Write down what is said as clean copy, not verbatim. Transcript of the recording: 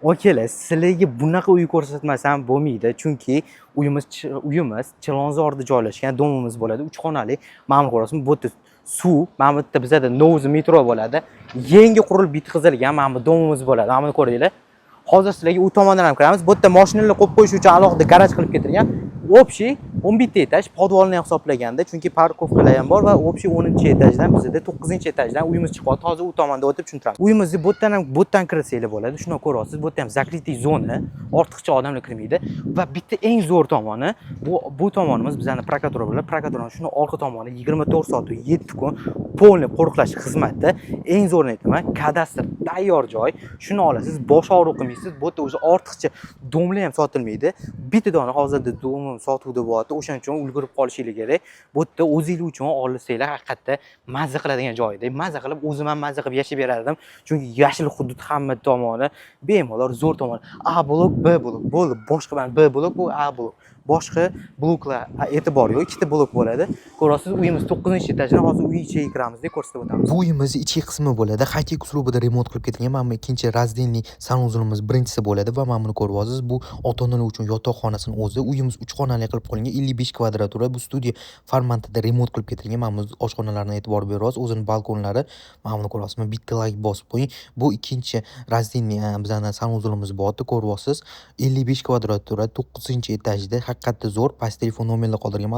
Akalar, sizlarga bunaqa uy ko'rsatmasam bo'lmaydi, chunki uyimiz Chilonzorda joylashgan, domimiz bo'ladi, 3 xonali. Mana bu ko'rasizmi, bu yerda suv, mana bu yerda bizada Novuz metro bo'ladi. Yangi qurilib bitkazilgan mana bu domimiz bo'ladi. Mana buni ko'ringlar. Hozir sizlarga u tomondan ham kiramiz. Bu yerda mashinalar qo'yib qo'yish uchun alohida garaj qilib ketilgan. Общий 11 etaj, podvalni ham hisoblaganda, chunki parkovkalar ham bor va общий 10-etajdan bizda 9-etajdan uyimiz chiqyapti. Hozir u tomonda o'tib tushuntiramiz. Uyimizga bu yerdan kirsanglar bo'ladi. Shuni ko'ryapsiz. Bu yerda ham zakritый zona, ortiqcha odamlar kirmaydi va bitta eng zo'r tomoni, bu tomonimiz bizning prokuratura bilan, prokuratura shuni orqa tomoni 24 soat 7 kun polni qo'riqlash xizmati. Eng zo'rini aytaman, kadastr tayyor joy. Shuni olasiz, bosh og'riq qilmaysiz. Bu yerda o'zi ortiqcha domlar ham sotilmaydi. Bitta dona hozirda domim sotuvda bo'lyapti. O'shaning uchun ulgurib qolishingiz kerak. Bu yerda o'zingiz uchun olsanglar haqiqatda mazza qiladigan joy edi. Mazza qilib, o'zim ham mazza qilib yashab berardim. Chunki yashil hudud hamma tomoni bemalol zo'r tomon. A blok, B blok bo'ldi. Boshqa mana B blok, bu A blok. Boshqa bloklar e'tibor yo'q, ikkita blok bo'ladi. Ko'rasiz, uyimiz 9-etajdan, hozir uy ichiga kiramiz deb ko'rsatib o'tamiz. Bu uyimiz ichki qismi bo'ladi. Hakik uslubida remont qilib ketilgan. Mana bu ikkinchi razdельный sanuzulimiz birinchisi bo'ladi va mana buni ko'ryapsiz. Bu ota-onalar uchun yotoqxonasining o'zi. Uyimiz 3 xonali qilib qo'yilgan, 55 kvadratura. Bu studiya formatida remont qilib ketilgan. Mana bu oshxonalarga e'tibor beryapsiz. O'zining balkonlari. Mana buni ko'ryapsizmi? Bitta like bosib qo'ying. Bu ikkinchi razdельный bizning sanuzulimiz bo'lyapti, ko'ryapsiz. 55 kvadratura, 9-etajda. Haqiqatda zo'r. Past telefon nomerlar qoldirgan.